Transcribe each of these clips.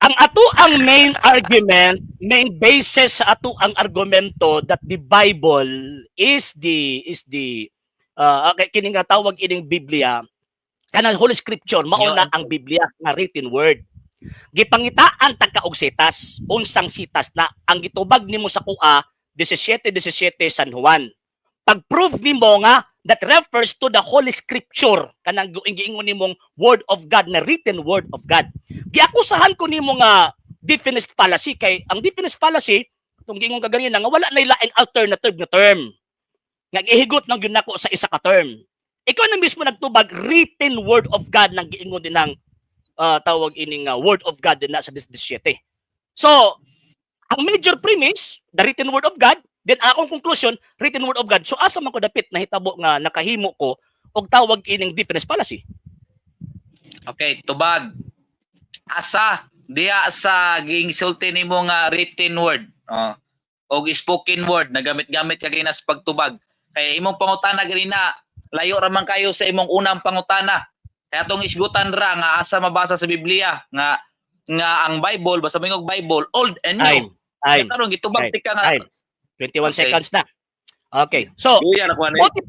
ang ato ang main basis sa ato ang argumento that the Bible is the okay, kini nga tawag ining Biblia kanang Holy Scripture mao na ang Biblia nga written word. Gipangitaan tagka og sitas, unsang sitas na ang gitubag nimo sa kuha 17:17 San Juan. Pag-prove nimo nga that refers to the Holy Scripture kanang giingon nimong word of God na written word of God. Giakusahan ko nimo nga definite fallacy kay ang definite fallacy tong giingon kaganina nga wala na ilaing alternative nga term. Nga gihigot nang ginako sa isa ka term. Ikaw na mismo nagtubag written word of God nang giingon din ng tawag ining word of God din na sa 17. So, ang major premise, the written word of God, then akong conclusion, written word of God. So, asa man ko dapit na hitabo nga nakahimo ko og tawag ining difference fallacy. Okay, tubag. Asa diya sa giinsulti nimo nga written word, og spoken word na gamit-gamit kagay nas pagtubag. Kay imong pangutana ganina, layo ra man kayo sa imong unang pangutana. Kaya itong isgutan ra nga asa mabasa sa Biblia nga ang Bible, basta mingog Bible, old and new. Kaya karon gitubag tika nga 21 seconds na. Okay. So, buti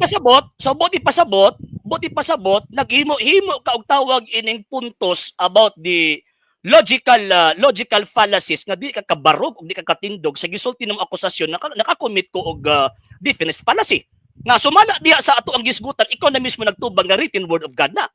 pasabot, naghimo-himo ka og tawag ining puntos about the logical fallacies nga di ka kabarog o di ka katindog sa gisulti ng akusasyon nakakommit ko og definite fallacy. Nga sumala diha sa ato ang gisgutan, ikaw na mismo nagtubag nga written word of God na.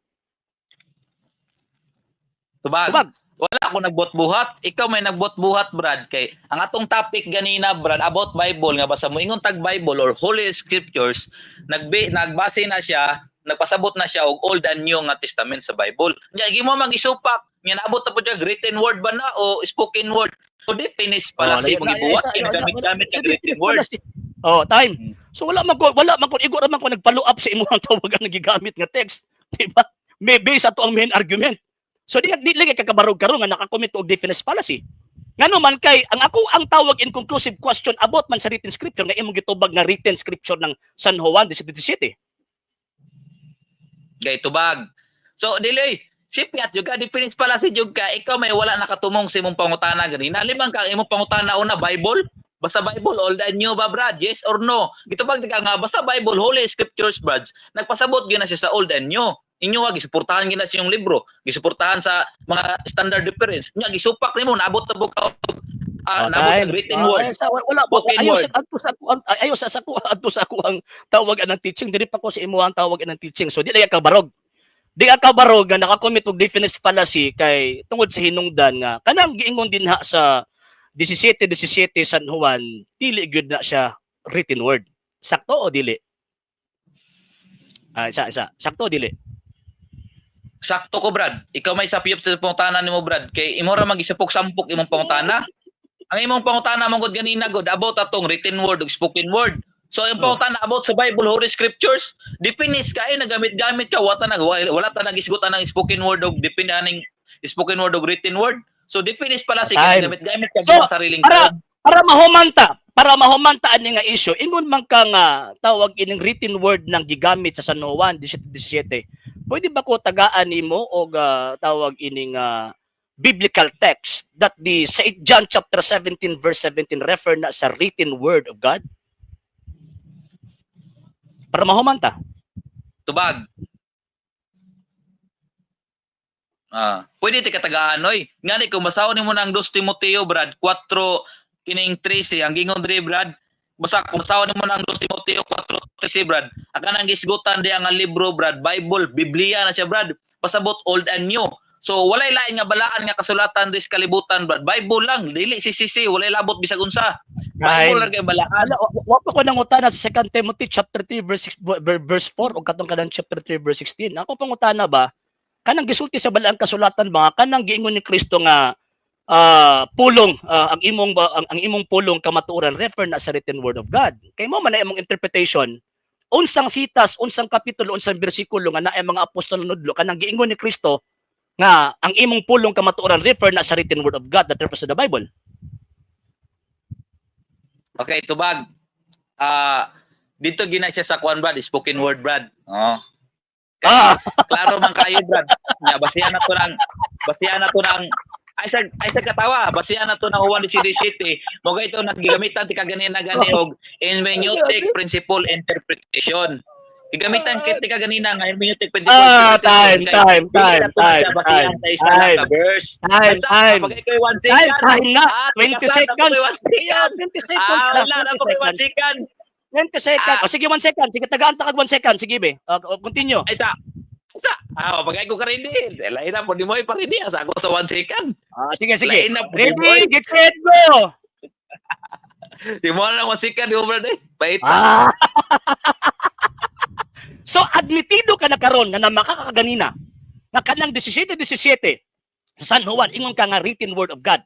Tubag. Wala ako nagbot-buhat. Ikaw may nagbot-buhat, Brad. Kay ang atong topic ganina, Brad, about Bible nga basta mo ingon tag Bible or Holy Scriptures, nagbase na siya, nagpasabot na siya og Old and New nga Testament sa Bible. Nya gimo mag-isupak, nya naabot na po siya written word ba na o spoken word? So definis pala si mga ibuhat gamit ka written word. Time. So wala man ko igo ra man ko nagfollow up sa imong tawagan nga gigamit nga text, di ba? May base ato ang main argument. So di lagi kakabarog karon nga nakakommit og definite fallacy. Ngano man kay ang tawag inconclusive question about man sa written scripture nga imong gitubag nga written scripture ng San Juan 17:17. Gay tubag. So dili sipiat juga definite fallacy juga ikaw may wala nakatumong sa imong pangutana ganina. Limang ka imong pangutana una Bible. Basta Bible, old and new ba, Brad? Yes or no? Gitubag ka nga, basta Bible, Holy Scriptures, Brad. Nagpasabot gina siya sa old and new. Inyo gisuportahan gina siyang libro, gisuportahan sa mga standard difference. Nya gisupak nimo naabot ta buka naabot ang written word. Wala ayo sa ako ang tawag ng teaching dili pa ko sa imo ang tawag ng teaching. So di ka barog. Di ka barog nga nakakommit og definite fallacy kay tungod sa hinungdan nga kanang giingon din ha sa 17:17 San Juan, dili gyud na siya written word. Sakto o dili? Sakto o dili? Sakto ko, Brad. Ikaw may sapiyop sa pangutana nimo, Brad. Kay imo ra magisapok-sampok imong pangutana. Ang imong pangutana mong god ganina god about atong written word ug spoken word. So yung pangutana about sa Bible, Holy Scriptures, definis ka nagamit-gamit ka wala ta nagisgutan ng spoken word ug depinaning spoken word ug written word. So definis pala si gamit-gamit ka sa sariling para mahumanta ani nga issue ingon man ka nga tawag ining written word nang gigamit sa San Juan 17:17. Pwede ba ko tagaan nimo og tawag ining biblical text that the St. John chapter 17 verse 17 refer na sa written word of God? Para mahumanta. Tubag. Pwede ti katagaan oy. Ngani kung basahon nimo nang 2 Timoteo, Brad, 4 kining 13 ang gingon diri, Brad. Basta kung basahon nimo nang 2 Timoteo 4:13, Brad. Aga nang gisgutan di ang libro, Brad, Bible, Biblia na siya, Brad. Pasabot old and new. So walay lain nga balaan nga kasulatan dis kalibutan, Brad. Bible lang, dili sisisi, walay labot bisag unsa. Bible lang kay balaan. Wa pa ko nangutana sa 2 Timothy chapter 3 verse 4 o katong kanang chapter 3 verse 16. Ako pangutana ba kanang gisulti sa balaang kasulatan mga kanang giingon ni Kristo nga pulong ang imong pulong kamatuoran refer na sa written word of God. Kay mo man na imong interpretation unsang sitas, unsang kapitulo, unsang bersikulo nga naay mga apostol nudlo kanang giingon ni Kristo nga ang imong pulong kamatuoran refer na sa written word of God that refers to the Bible. Okay, tubag. Dito gina siya sa kuan, Brad, spoken word, Brad. Klaro man kayo, Brad. Basihan na to ng ay sa katawa basihan na to ng Juan 17 mo ito nagigamitan ti kagani na gani og hermeneutic principle interpretation. Gigamitan kit ti kaganina nga hermeneutic principle Time. basihan sa isa lang ka verse. Time. Pag ikaw 1 second. Time na. 20 kasama seconds. ko 1 second. 20 seconds lang. Wala na po 1 second. 20 seconds. O sige, 1 second. Sige, tagaan takag 1 second. Sige, be. Continue. Isa. Pag ko ka rin din. Lain na po, di mo iparindi. Asa ako sa 1 second. Sige. Lain na po, di mo. Ready, get set, go! Di mo na 1 second, di mo ba na Pait. So, admitido ka na karon na makakakaganina na kanang 17 sa San Juan, ingon ka nga written word of God.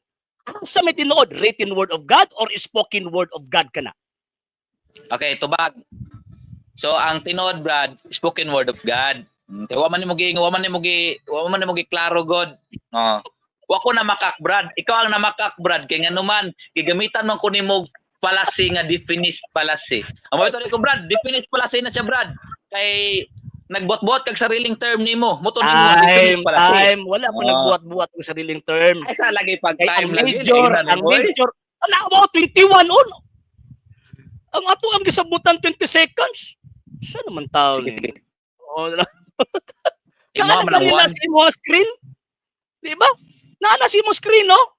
Sa may tinuod, written word of God or spoken word of God ka na? Okay, tubag. So, ang tinuod, Brad, spoken word of God. Wa man mo gi klaro God. Wa ko na makak, Brad. Ikaw ang namakak, Brad. Kaya nga naman, gigamitan man ko nimo fallacy nga definite fallacy. Ang mga ko, Brad, definite fallacy na siya, Brad. Kay nagbot-bot kag sariling term nimo. Muto nimo definite fallacy. Time. Wala mo nagbuhat-buhat ng sariling term. Ay sa lagi pag Kay time ang lagi. major. Ala mo 21 on. Ang ato ang gisabutan 20 seconds. Sa naman tao ni. Sige. Kaya na sa imo screen? Di ba? Naana sa imo screen, no?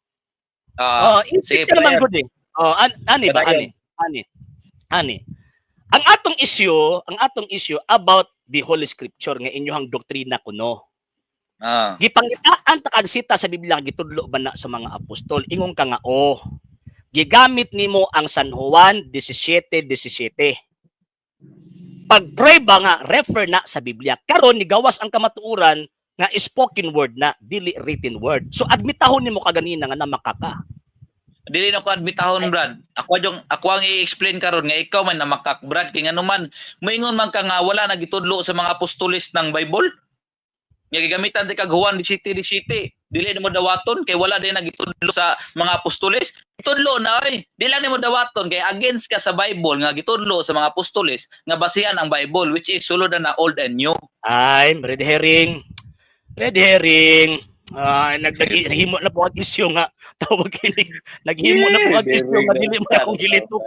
Sige, ka naman good eh. Ani ba? Ani. Ang atong issue about the Holy Scripture nga inyohang doktrina kuno. Gipangitaan ta kagsita sa Biblia gitudlo ba na sa mga apostol. Ingon ka nga gigamit nimo ang San Juan 17:17. Pag-pray ba nga refer na sa Biblia. Karon ni gawas ang kamatuoran nga spoken word na dili written word. So admitahon nimo kaganina nga namakaka. Dili na ko admitahon, Brad. Ako ang i-explain karon nga ikaw man namakak, Brad. Kaya nga naman, moingon man ka nga wala nagitudlo sa mga apostolis ng Bible. Nga gigamitan di kag Juan 17:17. Dili nimo dawaton kay wala din nagitudlo sa mga apostolis. Itudlo na oy. Dili nimo dawaton kay against ka sa Bible nga gitudlo sa mga apostolis nga basihan ang Bible which is sulod na Old and New. Red herring. Naghimo na po ang isyu nga tawag kini. Naghimo na po ang isyu nga dili mo akong gilitok.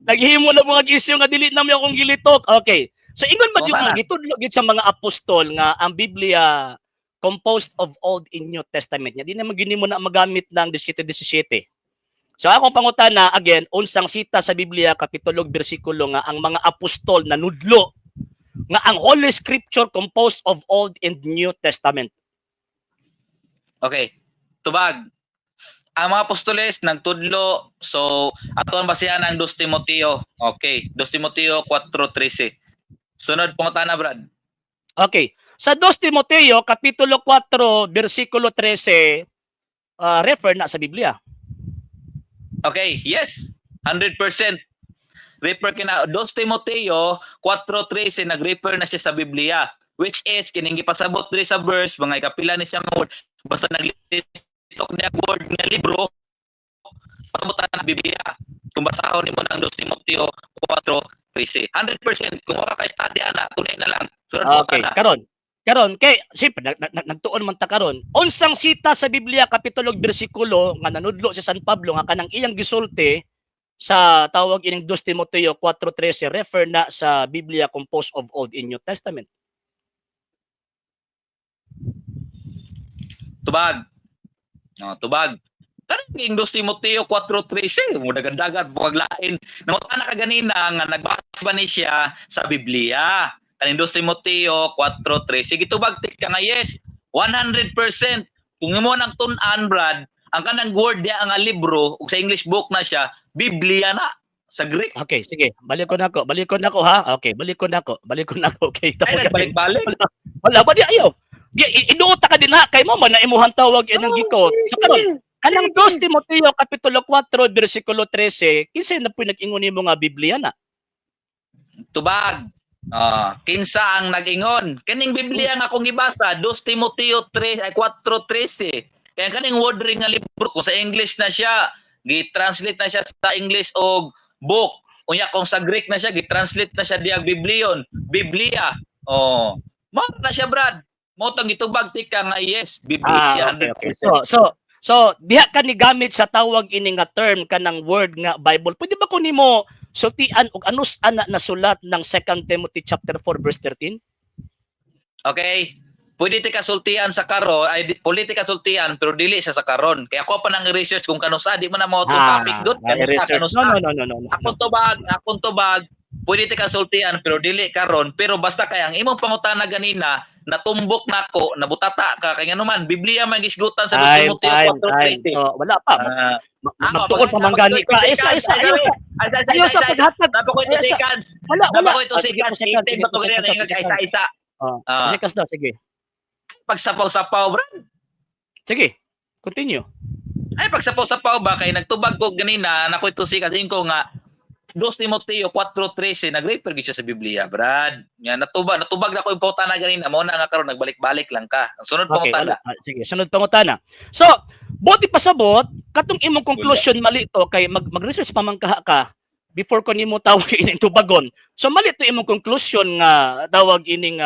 Naghimo na po ang isyu nga dili na mo akong gilitok. Okay. So ingon ba jud nga gitudlo gid sa mga apostol nga ang Biblia composed of Old and New Testament niya. Di na maginimo na magamit ng 17:17. So akong pangutana again, unsang sita sa Biblia kapitulo bersikulo nga ang mga apostol nanudlo nga ang Holy Scripture composed of Old and New Testament. Okay. Tubag. Ang mga apostoles nagtudlo, so ato ang basihan ang 2 Timoteo. Okay, 2 Timoteo 4:13. Sunod pangutana, Brad. Okay. Sa 2 Timoteo kapitulo 4 bersikulo 13 refer na sa Biblia. Okay, yes. 100%. Refer kina 2 Timoteo 4:13 nag-refer na siya sa Biblia which is kining gipasabot diri sa verse mga kapila ni siya word basta naglitok niya word nga libro pasabutan na Biblia kung basahon nimo ng 2 Timoteo 4:13 100% kung wala ka study ana tunay na lang okay karon kay siyempre nagtuon man ta karon unsang sita sa Biblia kapitulo bersikulo nga nanudlo si San Pablo nga kanang iyang gisulti sa tawag ining 2 Timoteo 4:13 refer na sa Biblia composed of Old and New Testament. Tubag. Tubag. Kaning 2 Timoteo 4:13 mo dagan-dagan paglain. Namuta na kaganina nga nagbasa ba ni siya sa Biblia. Kaning 2 Timoteo 4:13 gitubag ka nga yes, 100%. Kung mo nang tun-an, Brad, ang kanang word dia nga libro ug sa English book na siya, Biblia na sa Greek. Okay, sige. Balik ko nako ha. Okay, balik ko nako. Okay, balik-balik. Wala ba di ayo. Inuota ka din ha kay mo man na imuhang tawag inang gikot. So karon, kanang 2 Timoteo kapitulo 4 bersikulo 13, kinsa na po nag-ingon nimo nga Biblia na? Tubag. Kinsa ang nag-ingon? Kaning Biblia nga akong gibasa, 2 Timoteo 4:13. Kaya kaning word ring nga libro ko sa English na siya, gi-translate na siya sa English og book. Unya kung sa Greek na siya, gi-translate na siya diag Biblion, Biblia. Mao na siya, Brad. mo tong gitubag tika nga yes, Biblia Okay, okay. 100%. So diha ka ni gamit sa tawag ini nga term kanang word nga Bible. Pwede ba ko nimo sultian og anus ana na sulat ng 2 Timothy chapter 4 verse 13? Okay? Pwede ti kasultian sa karon, pwede ti kasultian pero dili siya sa karon. Kaya ako pa nang research kung kanusa, di mo na mo itong topic good. research. Kanusa. No. Akong tubag, pwede ti kasultian pero dili karon. Pero basta kay ang imong pangutana ganina, natumbok nako, nabutata ka kay nganuman Biblia man gisgutan sa 2 Timoteo 4:13. So wala pa. Magtuon pa man gani ka. Ayaw sa paghatag. Napako ito seconds. Wala. Napako ito seconds. Itig ba ito ganyan isa-isa? Sikas daw, sige. Pagsapaw-sapaw, bro. Sige, continue. Ay, pagsapaw-sapaw ba kay nagtubag ko ganina, nako ito sikas ko nga 2 Timoteo 4:13 nag-refer gid siya sa Biblia, Brad. Nya natubag na ko yung pautana ganina, mo na nga karon nagbalik-balik lang ka. Ang sunod pangutana. Sige, sunod pangutana. So, buti pasabot katong imong conclusion mali to kay mag-research pa man ka before ko nimo tawag ining tubagon. So mali to imong conclusion nga tawag ining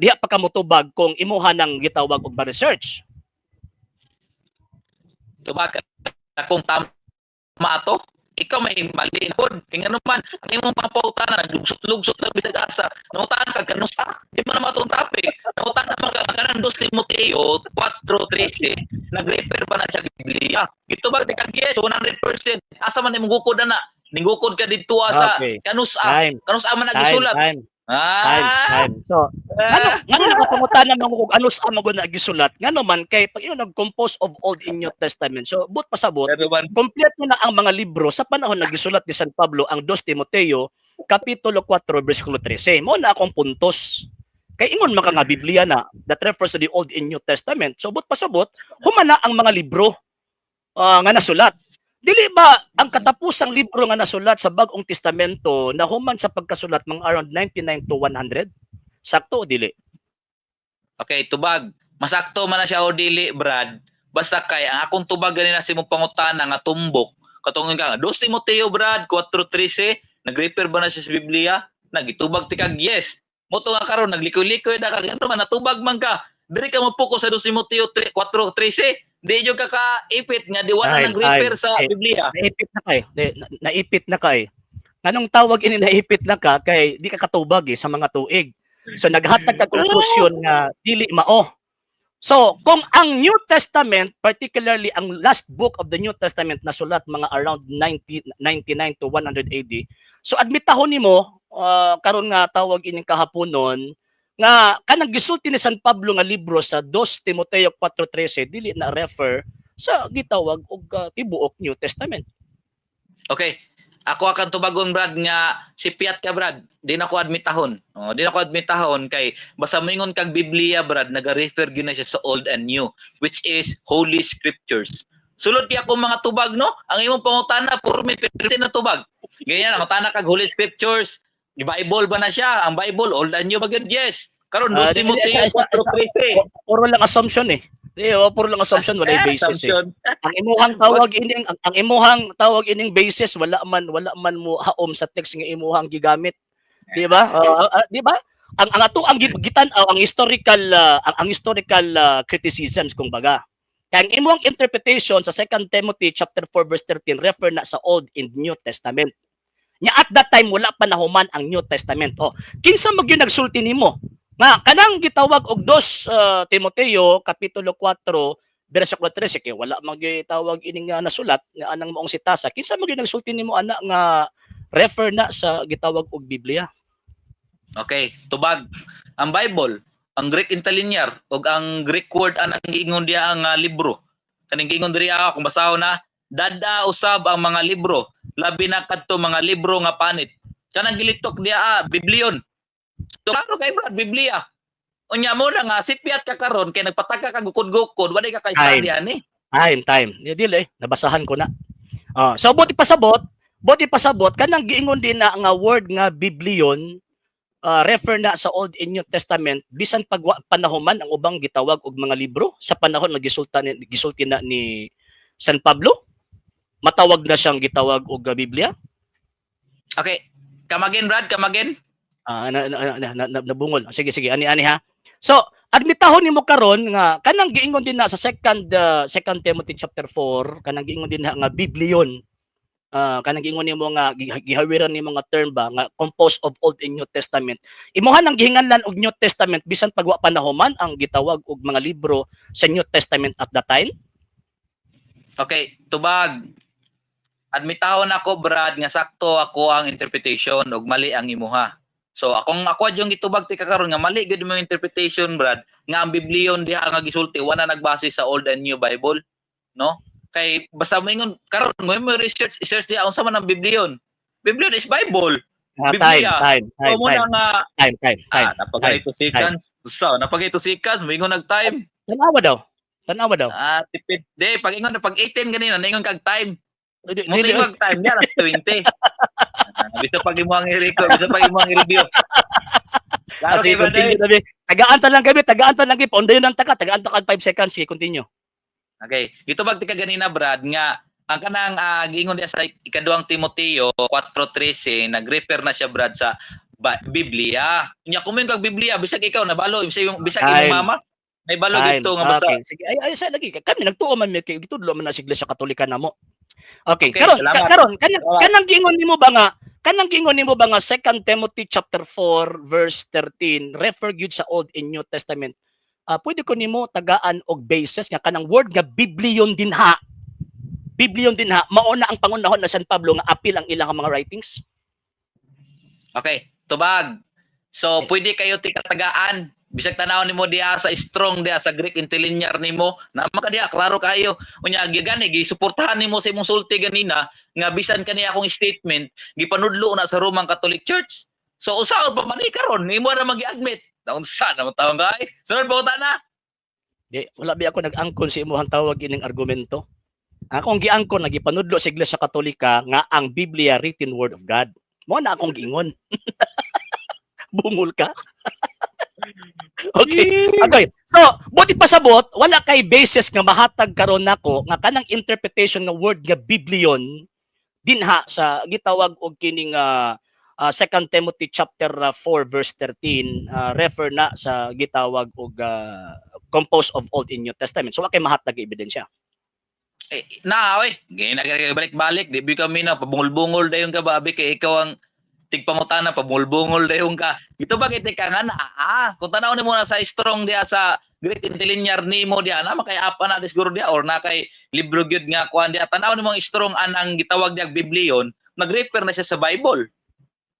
diha pa ka motubag kung imuha nang gitawag og research. Tubag akong tama ato. Ikaw may mali na pod. Kaya naman, ang imong papautana, lugsot-lugsot lang bisag asa. Nautaan ka kanusa. Di mo na matong topic. Nautaan naman ka kanang 2 Timoteo 4:13. Nag-refer pa na siya Biblia. Ito ba, yes, 100%. Asa man imong gukod na. Ningukod ka dito sa kanusa. Kanusa man nagisulat. Time. So, ngano nakapangutana mo kung ano sa mo nagisulat? Ngano man kay pag iyo nag-compose of Old and New Testament. So, but pasabot, kompleto na ang mga libro sa panahon nagisulat ni San Pablo ang 2 Timoteo kapitulo 4 bersikulo 13. Mo na akong puntos. Kay ingon man ka nga Biblia na that refers to the Old and New Testament. So, but pasabot, humana ang mga libro nga nasulat. Dili ba ang katapusang libro nga nasulat sa Bagong Testamento na human sa pagkasulat mga around 99 to 100? Sakto o dili? Okay, tubag. Masakto man na siya o dili, Brad. Basta kay ang akong tubag ganina si mong pangutana nga tumbok. Katong nga 2 Timoteo, Brad, 4:13, nag-refer ba na siya sa Biblia? Nagitubag ti kag yes. Moto nga karon naglikoy-likoy na kag ano man natubag man ka. Diri ka mo focus sa 2 Timoteo 4:13. Di yung kaka-ipit nga di wala nag-refer sa Biblia. Naipit na kay. Naipit na kay. Anong tawag ini naipit na ka kay di ka katubag sa mga tuig. So naghatag ka konklusyon nga dili mao. So kung ang New Testament, particularly ang last book of the New Testament na sulat mga around 99 to 100 AD. So admitahon nimo karon nga tawag ining kahaponon nga kanang gisulti ni San Pablo nga libro sa 2 Timoteo 4:13 dili na refer sa gitawag og tibuok New Testament. Okay. Ako akan tubagon, Brad, nga si Piat ka, Brad. Di na ko admitahon. Di na ko admitahon kay basta moingon kag Biblia, Brad, naga-refer gyud na siya sa Old and New, which is Holy Scriptures. Sulod kay ako mga tubag, no? Ang imong pangutana puro may pertin na tubag. Ganyan ang utana kag Holy Scriptures. Di Bible ba na siya? Ang Bible, Old and New ba gyud? Yes. Karon 2 Timoteo 4:13. Puro lang assumption eh. Puro lang assumption, wala basis eh. Ang imuhang tawag ining basis wala man mo haom sa text nga imuhang gigamit. Di ba? Di ba? Ang ato ang gitan-aw ang historical criticisms kumbaga. Kaya ang imuhang interpretation sa 2 Timothy chapter 4 verse 13 refer na sa Old and New Testament. Nya at that time wala pa nahuman ang New Testament. Kinsa mo gyud nagsulti nimo? Nga kanang gitawag og 2 Timoteo kapitulo 4 bersikulo 13 kay wala magitawag ining nasulat nga anang moong sitasa. Kinsa mo gyud nagsulti nimo ana nga refer na sa gitawag og Biblia? Okay, tubag. Ang Bible, ang Greek interlinear ug ang Greek word anang giingon diha ang libro. Kaning giingon diri kung basahon na dada usab ang mga libro, labi na kadto mga libro nga panit. Kanang gilitok diha Biblion. So klaro kay Brad, Biblia. Unya mo na nga sipiat ka karon kay nagpataka ka gukod-gukod, wala ka kay ani. Time. Dili nabasahan ko na. So buti pasabot kanang giingon din na nga word nga Biblion refer na sa Old and New Testament bisan pag panahuman ang ubang gitawag og mga libro sa panahon nga gisulti na ni San Pablo. Matawag na siyang gitawag og Biblia. Okay. Kamagin Brad, kamagin. Nabungol. Sige, ani ha. So, admitahon nimo karon nga kanang giingon din na sa second Timothy chapter 4 kanang giingon din na nga Biblion. Kanang giingon nimo nga gihawiran nimo nga term ba nga composed of Old and New Testament. Imuhan ang gihinganlan og New Testament bisan pagwa panahuman ang gitawag og mga libro sa New Testament at that time. Okay, tubag. Admitahon ako, Brad, nga sakto ako ang interpretation ug mali ang imuha. So ako yung gitubag ti kakaron nga mali gid mo interpretation, Brad, nga ang Biblion diha nga gisulti wala nagbase sa Old and New Bible, no? Kay basta mo ingon karon mo research diha unsa man ang Biblion. Biblion is Bible. Biblia. Time. Napagay 2 seconds. So, napagay 2 seconds, mo ingon nag-time. Tanawa daw. Tipid. Di, pag ingon pag 18 ganina, naingon kag time. Di- Mo di- ingon time niya alas 20. Bisa pag imo ang i-record, bisa pag imo ang i-review. Klaro Sige, kay Brad, continue kami. Tagaan ta lang kami. Paundayon lang tagaan ta 5 seconds. Sige, continue. Okay. Ito bag tika ganina, Brad, nga ang kanang giingon diya sa ikaduhang Timoteo 4:13 nag-refer na siya, Brad, sa Biblia. Nya kung kag Biblia bisag ikaw nabalo bisag Time. imong mama may balo dito nga basta. Okay, sige. Ay sa lagi. Kami nagtuo man mi kay gitudlo man na sa Iglesia Katolika namo. Okay, Okay, karon salamat. kanang giingon nimo ba nga 2 Timothy chapter 4 verse 13 refer gyud sa Old and New Testament. Pwede ko nimo tagaan og basis nga kanang word nga Biblion dinha. Mao na ang pangunahon na San Pablo nga apil ang ilang mga writings. Okay, tubag. So pwede kayo ti katagaan bisag tanaw nimo diha sa strong diha sa Greek interlinear nimo na ka diha klaro kayo unya gigani gisuportahan nimo sa imong sulti ganina nga bisan kaniya akong statement gipanudlo na sa Roman Catholic Church. So usaon pa man karon nimo na magi-admit unsa na mo taong kay sunod pa na. Di wala bi ako nag-angkon sa imong tawag ining argumento. Akong giangkon nagipanudlo sa Iglesia Katolika nga ang Biblia written word of God. Mo na akong giingon. Bungol ka. Okay. So, buti pasabot, wala kay basis nga mahatag karon nako nga kanang interpretation ng word nga Biblion dinha sa gitawag og kining 2 Timothy chapter 4 verse 13 refer na sa gitawag og composed of Old and New Testament. So, wa kay mahatag nga ebidensya. Oy, balik-balik di kami na pabungol-bungol dayon ka babi kay ikaw ang tigpangutana pabungol-bungol dayon ka. Ito bakit ka nga na kung tanaw nimo na sa strong dia sa Greek interlinear nimo dia na makay apa na siguro dia or na kay libro gyud nga kuan dia tanaw nimo ang strong anang gitawag dia Biblion nag-refer na siya sa Bible.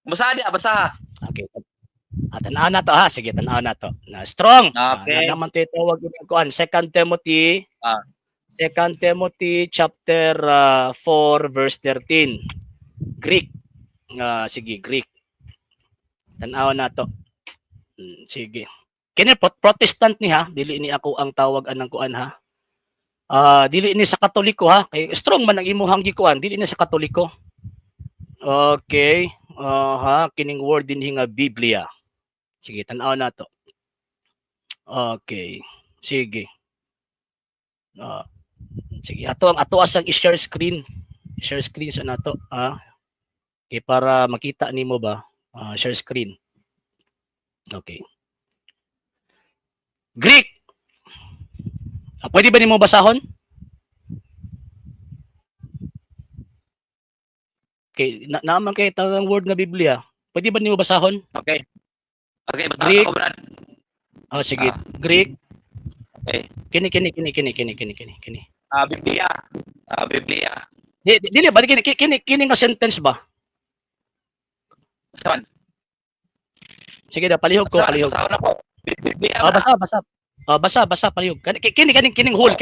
Basa. Okay. Tanaw na to ha. Sige, tanaw na to. Na strong. Okay. Na naman titawag yung kuan 2 Timothy 2 Timothy chapter 4 verse 13. Greek. Sige, Greek. Tanaw na to. Sige. Kini Protestant ni ha, dili ni ako ang tawag anang kuan ha. Dili ni sa Katoliko ha. Kay strong man ang imuhang gikuan, dili ni sa Katoliko. Okay. Kining word din nga Biblia. Sige, tanaw na to. Okay. Sige. Sige, ato asang i-share screen. Share screen sa nato, okay, para makita nimo ba? Share screen. Okay. Greek. Pwede ba nimo basahon? Okay, naman kay tanang word nga Biblia. Pwede ba nimo basahon? Okay, basta Greek. ako, Brad. Sige. Greek. Okay. Kini. Biblia. Dili ba kini nga sentence ba? Saan? Sige na palihog ko. Basa na po. Biblia. Basa palihog. Kining hole.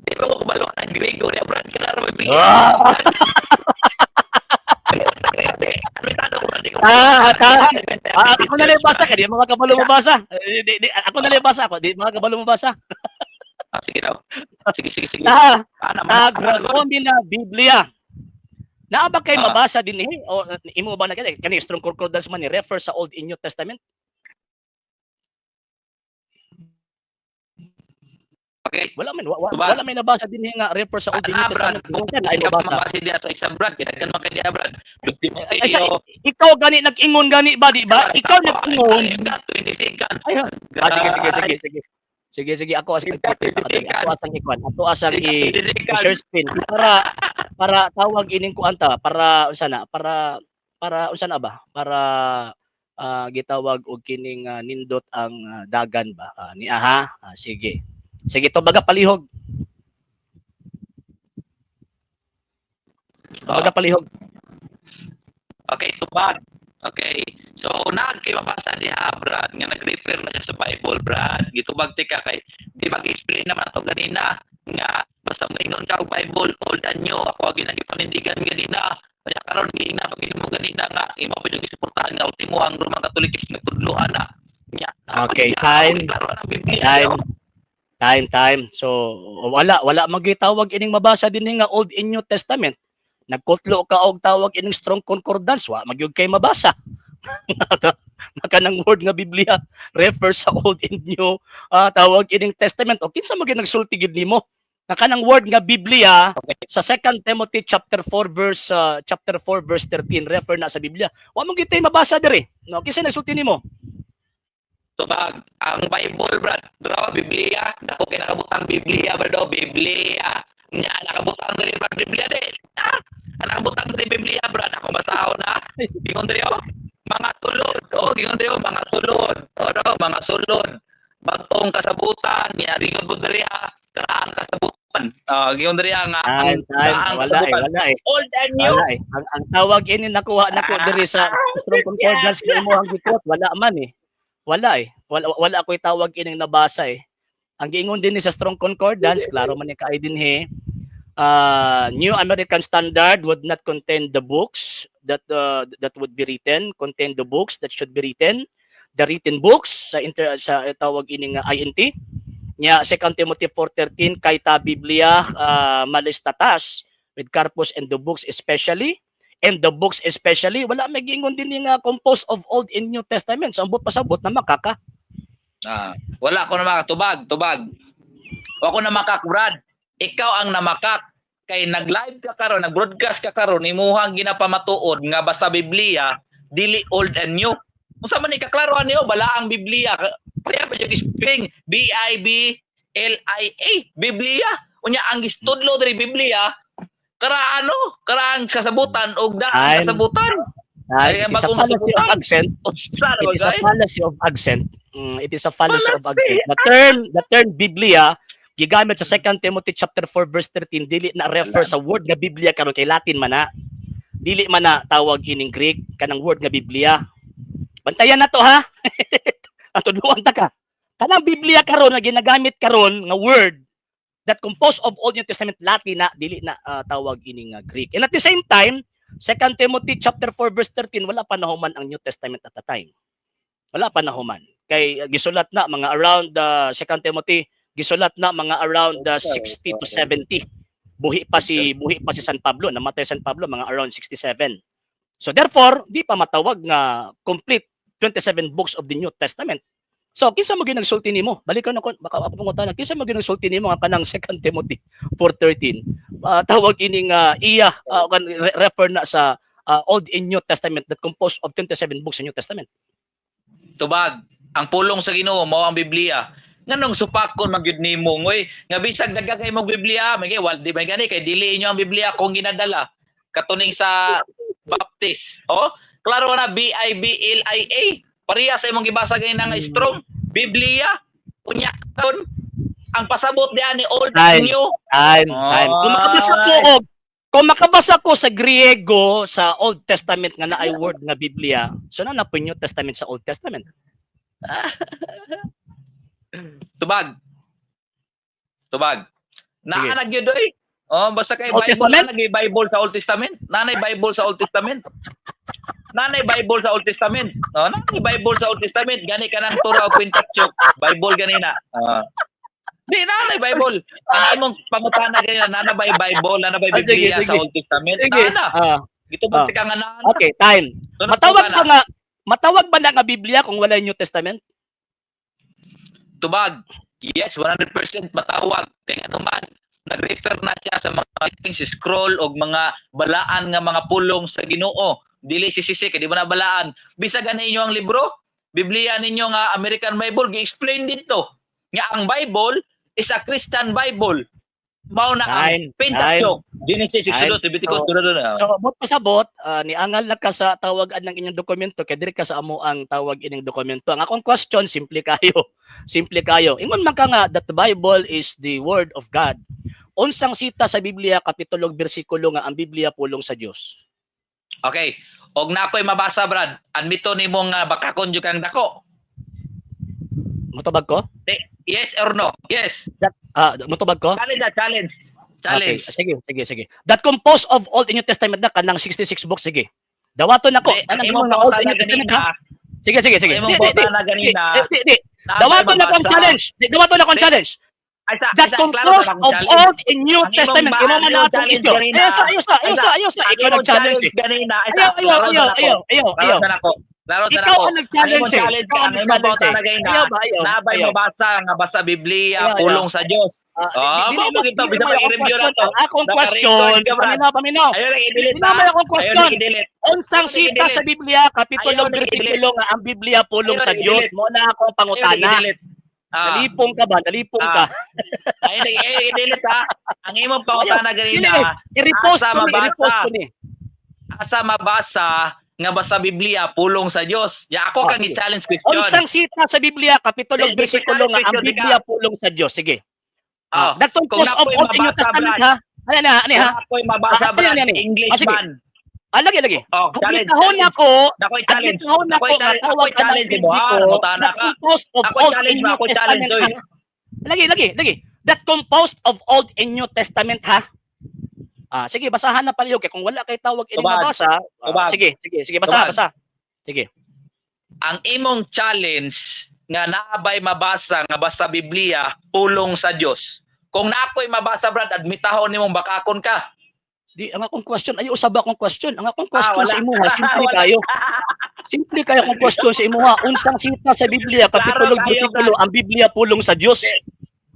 Di ba ko kubalo ng Grego niya, Brad? Kinara mo Biblia. Ako na lang basa ka, di mga kabalo mo basa. Ako na lang basa ako, di mga kabalo mo basa. Sige daw. Sige. Nagragomi na Biblia. Naa ba kay mabasa din o imo ba na kani strong concordance man ni refer sa Old and New Testament? Okay. Wala man Tubag. wala may nabasa din nga refer sa Old and New Brad, Testament. Kung na ay ikaw mabasa. mabasa diya sa isa Brad, kaya kan makadiya Brad. Dos Ay, sa, Timoteo. ikaw gani nag-ingon gani ba, di ba? Ikaw nag-ingon. 20 seconds. Ay, sige, ako asang ako asang ikuan. Ako asang i-share screen para tawag ining kuanta para unsa na para unsa na ba? Para gitawag og kining nindot ang dagan ba? Ni aha. Sige. Sige to baga palihog. Baga palihog. Okay, tubag. Okay. So, kay mabasa diha, Brad, nga nag-refer na siya sa Bible, Brad. Gitubag tika kay, di mag-explain naman to ganina, nga, basta maingon ka og Bible, old and new, ako ang ginagi-panindigan ganina. Kaya karon giingna pag mo ganina nga, imo pa yung isuportahan nga, ultimo ang Roman Catholic is nagtudloan na. Okay, time. Time. So, wala magitawag ining mabasa din nga Old and New Testament. Nagkutlo ka og tawag ining strong concordance, wa magyud kay mabasa. Makanang word nga Biblia refers sa Old and New tawag ining Testament. O kinsa maging nagsulti gid nimo? Nakanang word nga Biblia sa 2 Timothy chapter 4 verse 13 refer na sa Biblia. Wa mo gid tay mabasa diri. No, kinsa nagsulti nimo? Tubag, ang Bible, Brad, draw Biblia, dako kay nakabutang Biblia, Brad, Biblia. Nya nakabutang diri Brad Biblia de. Nakabutang diri Biblia, Brad, ako basahon na. Gingon diri mga sulod. Gingon diri mga sulod. Mga sulod. Bagtong kasabutan, nya gingon mo diri karaan kasabutan. Gingon diri nga ang wala eh. Old and new. Wala eh. Ang tawag ini nakuha nako diri sa strong concordance nga imo ang gikot, wala man eh. Wala eh. Wala ako'y tawag ining nabasa eh. Ang giingon din ni sa strong concordance, klaro man ni kaay dinhi, New American Standard would not contain the books that would be written, contain the books that should be written, the written books sa tawag ining INT. Nya 2 Timothy 4:13 kay ta Biblia malistatas with corpus and the books especially wala may giingon din nga composed of Old and New Testament. So ambot pasabot na makaka. Wala ko na makatubag. Wako na makak, Brad. Ikaw ang namakak kay nag-live ka karon, nag-broadcast ka karon imuhang ginapamatuod nga basta Biblia dili Old and New. Unsa man ikaklaroan niyo bala ang Biblia? Kaya pa yung spelling B-I-B-L-I-A Biblia. Unya ang gistudlo diri Biblia karang kasabutan og daan kasabutan. It is a fallacy of accent. It is a fallacy of accent. It is a fallacy of accent. The term Biblia gigamit sa 2 Timothy chapter 4 verse 13 dili na refer sa word nga Biblia karon kay Latin man na. Dili man na tawag ining Greek kanang word nga Biblia. Bantayan na to ha. Atudluan ta ka. Kanang Biblia karon nga ginagamit karon nga word that composed of Old New Testament Latin na dili na tawag ining Greek. And at the same time, 2 Timothy chapter 4 verse 13 wala pa nahuman ang New Testament at the time. Wala pa nahuman. Kay gisulat na mga around 2 Timothy gisulat na mga around 60 to 70. Buhi pa si San Pablo, namatay San Pablo mga around 67. So therefore, di pa matawag nga complete 27 books of the New Testament. So, kinsa mo ginagsulti nimo? Balikan ako, baka ako pangutan. Kinsa mo ginagsulti nimo nga kanang 2 Timothy 4:13? Tawag ining refer na sa Old and New Testament that composed of 27 books in New Testament. Tubag, ang pulong sa Ginoo mao ang Biblia. Nganong supakon magyud nimo ngoy, nga bisag daga kay mo Biblia, may wal di ba gani kay dili inyo ang Biblia kung ginadala. Katuning sa Baptist. Klaro na B-I-B-L-I-A. Pareha sa imong gibasa gani nga strong Biblia. Unya kon ang pasabot diyan ni Old and New. Time. Kung makabasa ko sa Griego sa Old Testament nga naay word nga Biblia, so na po New Testament sa Old Testament. Tubag. Naanag yun doy. Basta kay Old Bible, Testament? nanay Bible sa Old Testament. Nanay Bible sa Old Testament. Nanay Bible sa Old Testament. Nanay Bible sa Old Testament. Gani ka ng Torah o Pentateuch. Bible gani na. Di, nanay Bible. Ang imong pangutana gani na, nanay Bible, nanay Biblia sa Old Testament. Nana. Ito ba ka nga nana? Okay, time. Matawag ba na nga Biblia kung wala New Testament? Tubag. Yes, 100% matawag. Kaya naman, nag-refer na siya sa mga si scroll o mga balaan nga mga pulong sa Ginoo. Dili sisisi, kaya di ba na balaan? Bisag na inyo ang libro, Biblia ninyo nga American Bible, gi-explain dito. Nga ang Bible is a Christian Bible. Mao na ang Time. Pentateuch, Genesis, Time. Exodus, Leviticus, doon. So, bot pasabot, niangal na ka sa tawagan ng inyong dokumento, kaya diri ka sa amo ang tawag ining dokumento. Ang akong question, simple kayo. Simple kayo. Ingon man ka nga that the Bible is the Word of God. Unsang sita sa Biblia, kapitulo, bersikulo nga ang Biblia pulong sa Dios. Okay. Og na ako'y mabasa, Brad. Admito ni mong bakakon jud kang dako. Mutubag ko? Yes or no? Yes. Mutubag ko? Challenge. Okay. Sige. That composed of Old and New Testament na kanang 66 books, sige. Dawaton ako. Ang Anong imong mga Old and pauta na New Testament, ganina. ha? Sige. Ang imong pauta na ganina. Dawaton ako ang challenge. Dawaton ako ang challenge. That composed of Old and New Testament. Kung mo na atong isyo. Ayos. Ikaw nag-challenge. Ayaw. Laro na Ikaw ako. ang nag-challenge. Ang imong pauta na ganina. Nabay mabasa nga basa Biblia pulong sa Dios. Mo kita bisa pa i-review na to. Akong question. Paminaw. Ayaw rin i-delete. Pinamay akong question. i-delete. Unsang sita sa Biblia, kapitulo, bersikulo nga ang Biblia pulong sa Dios. Mo na akong pangutana. Nalipong ka ba? Nalipong ka. Ay, i-delete ha. Ang imong pangutana ganina. I-repost ko ni. Asa mabasa nga basta Biblia pulong sa Dios. Ya ako kang i-challenge question. Unsang sita sa Biblia, kapitulo, bersikulo nga ang Biblia pulong sa Dios. Sige. That composed of Old and New Testament, ha? Ano ha? Ako'y mabasa Brad, English man. Lagi. Challenge. Admitahon ako. Ako'y challenge. Ako'y challenge mo. That composed of Old and New Testament, ha? Lagi. That composed of Old and New Testament, ha? Sige, basahan na palihog. Kung wala kay tawag ining mabasa, sige, basa. Sige. Ang imong challenge nga naabay mabasa nga basta Biblia pulong sa Dios. Kung naako'y mabasa Brad, admitahon nimong bakakon ka. Di ang akong question, ay usab akong question. Ang akong question sa imuha, simple kayo. Simple kayo akong question sa imuha. Unsang sita sa Biblia, kapitulo, bersikulo, ang Biblia pulong sa Dios.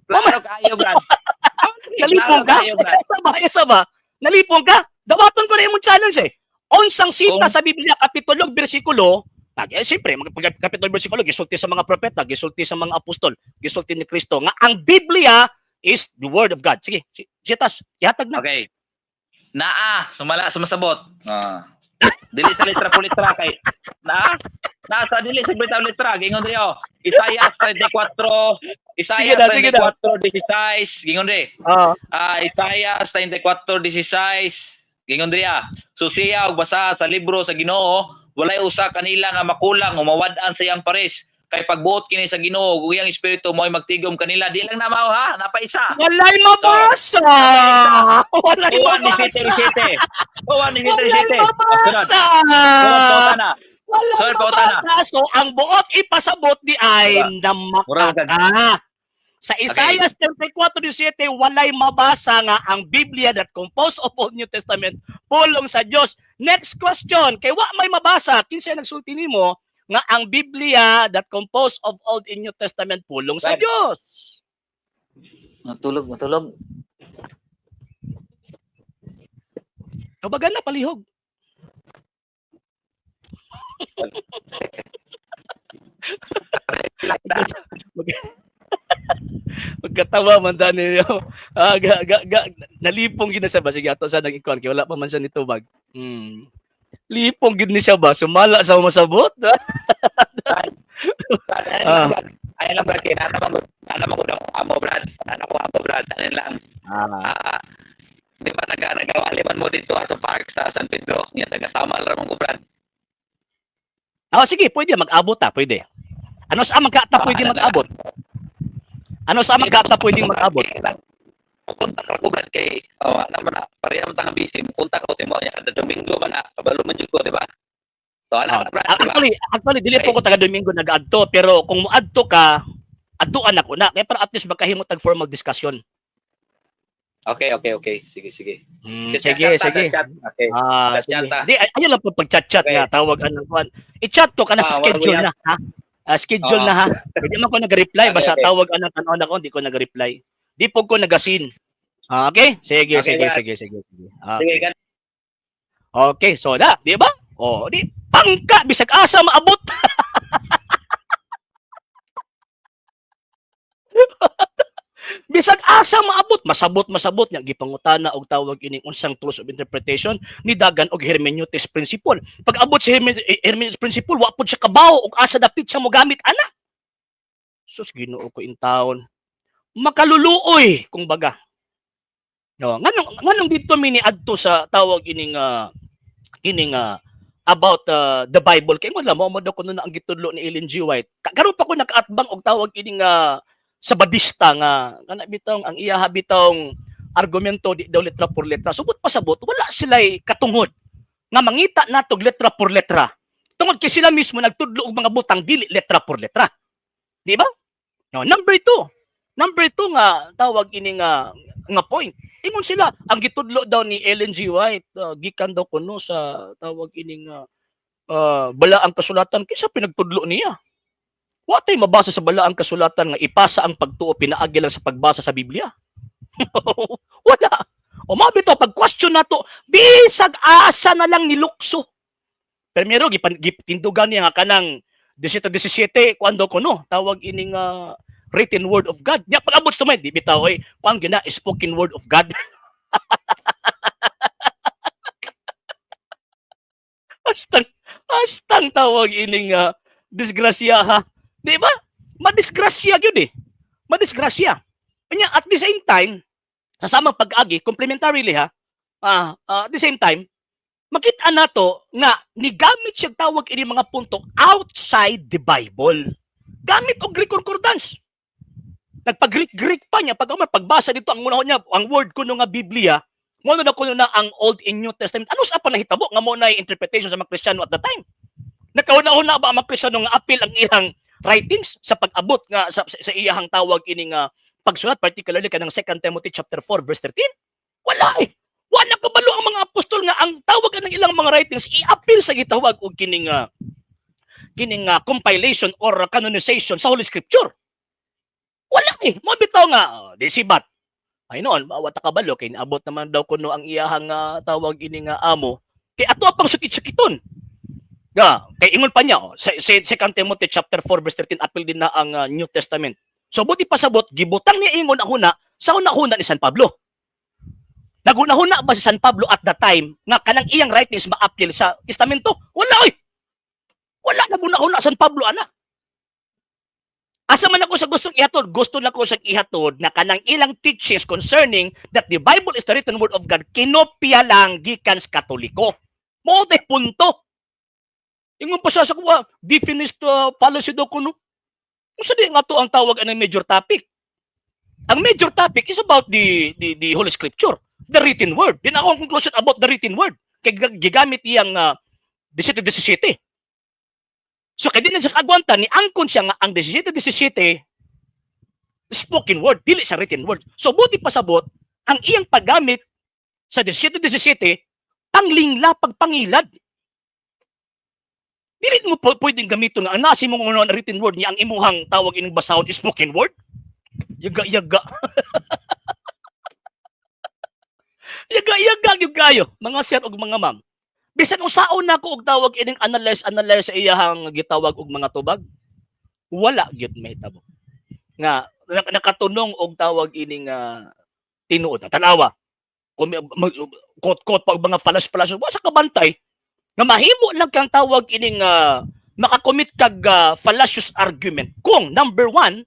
Klaro kayo Brad. Nalipong ka? Isa ba? Nalipong ka? Dawaton ko na yung challenge eh. Unsang sita sa Biblia, kapitulo, bersikulo, siyempre, kapitulo, bersikulo, gisulti sa mga propeta, gisulti sa mga apostol, gisulti ni Kristo, nga ang Biblia is the Word of God. Sige, sitas, ihatag na. Okay. Sumasabot. Dili sa litra po litra kay. Nasa dili sa litra, gingon riyo. Isaiah 34, Isaiah 34:16, gingon ri. Isaiah 34:16, gingon riya. Susiya og basa sa libro sa Ginoo, walay usa kanila nga makulang o mawad-an sa iyang pares. Kay pagbuot kini sa Ginoo ug iyang espiritu mo'y magtigom kanila. Di lang na mao ha, napaisa. Walay mabasa. Walay mabasa. Wala mabasa. So, ang buot ipasabot di ay namakaka. Sa Isaiah 34:17, walay mabasa nga ang Biblia that composed of Old New Testament pulong sa Dios. Next question, kay wa may mabasa, kinsay nagsulti nimo nga ang Biblia that composed of Old and New Testament pulong sa Dios? Matulog. Kabagan na palihog. Magkatawa man dani niyo. Nalipong gid na siya ba? Sige, ato sa nag-ikon kay wala pa man siya nitubag. Lipong gid ni siya ba? Sumala sa masabot. Ay lang Brad, ana mo amo Brad. Ano lang. Di ba nagawaliman mo dito sa park sa San Pedro? Yan taga-sama lang mo Brad. Sige, pwede mag-abot pwede. Ano sa magkata pwede mag-abot? Ano sa magkata pwede mag-abot? Punta ka ko Brad kay naman na parehas tang busy. Punta ko sa mo nya kada Domingo man na kabalo man jud ko, di ba? So Brad. Actually dili po ko taga Domingo nag-adto, pero kung moadto ka, adtuan ako na kay para at least magkahimo tag formal discussion. Okay. Sige. Sige. Okay. Di ayun lang po pag chat-chat nga tawag anang kuan. I-chat to kana sa schedule na, ha? Schedule Oo. na ha. Hindi man ko nag-reply Okay, basta okay. tawag ana tanon ako, hindi ko nag-reply. Di po ko nagasin. Okay? Sige, Okay, sige, Brad. sige, sige, sige. Sige, Okay. Okay, so na, di ba? Oh, di pangka bisag asa maabot. Bisag asa maabot, masabot nya gipangutana og tawag ining unsang tools of interpretation ni dagan og hermeneutics principle. Pag abot sa hermeneutics principle, wa pud siya kabaw og asa dapit siya mo gamit ana. Sus Ginoo ko in taon. Makaluluoy kung baga. No, nganong dito mi ni adto sa tawag ining about the Bible kay mo mo daw kuno na ang gitudlo ni Ellen G. White. Karon pa ko nakaatbang og tawag ining sabadista nga kana bitong ang iya bitong argumento di daw letra por letra. Subot pasabot wala sila'y katungod nga mangita natog letra por letra. Tungod kay sila mismo nagtudlo og mga butang dili letra por letra. Di ba? No, number two nga tawag ini nga point. Ingon sila ang gitudlo daw ni Ellen G. White gikan daw kuno sa tawag ining balaang kasulatan kinsa pinagtudlo niya. Wa tay mabasa sa balaang kasulatan nga ipasa ang pagtuo pinaagi lang sa pagbasa sa Biblia. Wala. O mabito pag question nato bisag asa na lang nilukso. Primero gitindugan niya nga kanang 17 kuando kuno tawag ining written word of God. Ya pag-abot sa di bitaw ay kuan gina spoken word of God. Astang tawag ining disgrasya ha. Di ba? Madisgrasya gyud eh. Madisgrasya. Kanya at the same time sa samang pag-agi complementarily ha. At the same time makita nato nga nigamit siya tawag ini mga punto outside the Bible. Gamit og Greek concordance. Nagpag-Greek pa niya pag pagbasa dito ang una niya ang word kuno nga Biblia mo na kuno na ang Old and New Testament ano sa pa nahitabo nga mo na interpretation sa mga Kristiyano at the time nakauna-una ba ang mga Kristiyano nga apil ang iyang writings sa pag-abot nga sa iyang tawag ini nga pagsulat particularly kanang 2 Timothy chapter 4 verse 13 wala eh wala kabalo ang mga apostol nga ang tawag ng ilang mga writings i-apil sa gitawag og kining compilation or canonization sa Holy Scripture. Wala eh. Mo bitaw nga, di sibat. Ay noon, wa ta kabalo kay naabot naman daw kuno ang iyahang tawag ini nga amo. Kay ato pang sukit-sukiton. Kay ingon pa niya sa 2 Timothy chapter 4 verse 13 apil din na ang New Testament. So buti pasabot gibutang niya ingon ang huna sa una-huna ni San Pablo. Naguna-huna ba si San Pablo at the time nga kanang iyang writings ma-apil sa testamento? Wala oy. Wala naguna-huna San Pablo ana. Asa man ako sa gusto na ko sa ihatod na kanang ilang teachings concerning that the Bible is the written word of God, kinopya lang gikan sa Katoliko. Mo de punto. Ingon pa sa kuha, definite fallacy daw kuno. Unsa di nga to ang tawag ang major topic? Ang major topic is about the Holy Scripture, the written word. Din ako ang conclusion about the written word. Kay gigamit iyang 17-17. So kay din sa kagwanta ni angkon siya nga ang 17-17 spoken word, dili sa written word. So buti pasabot ang iyang paggamit sa 17-17 panglingla pagpangilad. Dili mo pwedeng gamiton nga ang nasi mo nga written word niya ang imuhang tawag ining basahon spoken word. Yaga. yaga gyud kayo mga sir ug mga ma'am. Bisan usaon na ko og tawag ining analyze sa iyahang gitawag og mga tubag. Wala gyud mahitabo. Nga nakatunong og tawag ining tinuod. Tanawa. Quote pa og mga falas-falas wa sa kabantay nga mahimo lang kang tawag ining makakomit kag fallacious argument kung number one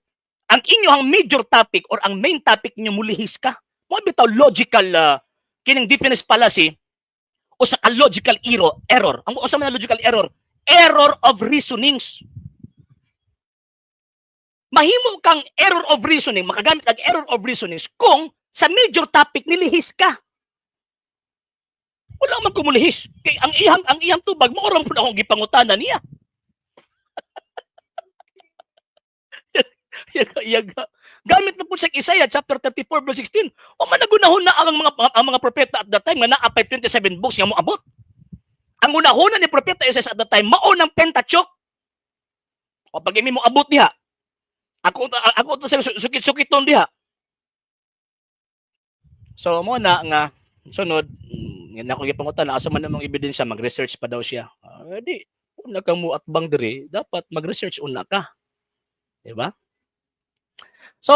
ang inyong major topic or ang main topic niyo mulihis ka. Mo bitaw logical kining defense fallacy o sa logical error. Ang usa man logical error of reasonings. Mahimo kang error of reasoning, makagamit ang error of reasonings kung sa major topic nilihis ka. Wala man kumulihis. Kay ang iyang tubag mo oram pud akong gipangutana niya. Yaga. Gamit na po sa Isaiah chapter 34 verse 16. O managunahon na ang mga propeta at that time nga naa pay 27 books nga moabot. Ang unahuna ni propeta Isaiah at that time mao ng Pentateuch. O pag imi mo abot diha, ako to sa sukit-sukiton diha. So mo na nga sunod nga ako gipangutan asa man namang ebidensya mag-research pa daw siya. Di una ka mo atbang diri, dapat mag-research una ka. Di ba? So,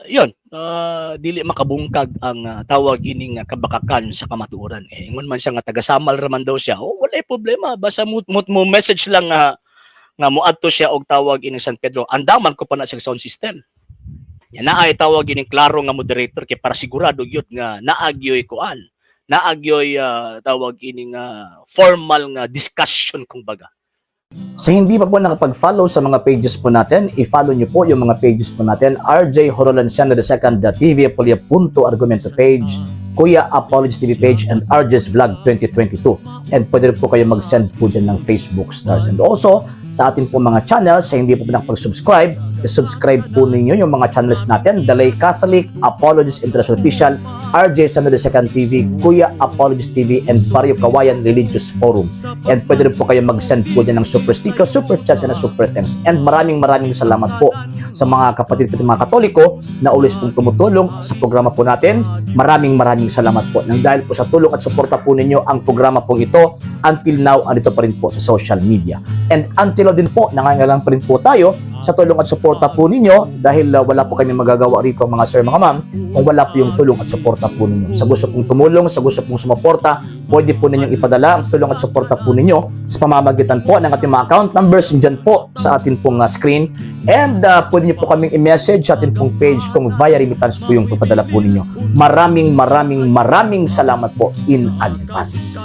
yun, dili makabungkag ang tawag ining kabakakan sa kamatuoran. Ingon man siya nga taga-Samal raman daw siya. Walay problema, basta mo message lang nga moadto siya og tawag ining San Pedro. Andaman ko pa na sa sound system. Yan na ay tawag ining klaro nga moderator kay para sigurado gyud nga naagyoy kuan. Naagyoy tawag ining formal nga discussion kumbaga. Sa hindi pa po nakapag-follow sa mga pages po natin, i-follow nyo po yung mga pages po natin, RJ Horolanciano II TV, Apolia Punto Argumento page, Kuya Apologies TV page, and RJ's Vlog 2022. And pwede rin po kayo mag-send po dyan ng Facebook stars. And also, sa ating po mga channels, sa hindi po nakapag-subscribe, i-subscribe po ninyo yung mga channels natin, Dalay Catholic, Apologies International Official, RJ Sanado II TV, Kuya Apologies TV, and Barrio Kawayan Religious Forum. And pwede rin po kayo mag-send po dyan ng super sticker, super chats, and super thanks. And maraming salamat po sa mga kapatid at mga Katoliko na ulis pong tumutulong sa programa po natin. Maraming salamat po. Nang dahil po sa tulong at suporta po ninyo, ang programa po ito, until now, andito pa rin po sa social media. And until now din po, nangangalang pa rin po tayo sa tulong at suporta po ninyo dahil wala po kami magagawa rito mga sir, mga ma'am, kung wala po yung tulong at suporta po ninyo. Sa gusto pong tumulong, sa gusto pong sumuporta, pwede po ninyong ipadala ang tulong at suporta po ninyo sa pamamagitan po ng ating mga account numbers dyan po sa ating pong screen. And pwede nyo po kaming i-message sa ating pong page kung via remittance po yung papadala po ninyo. Maraming salamat po in advance.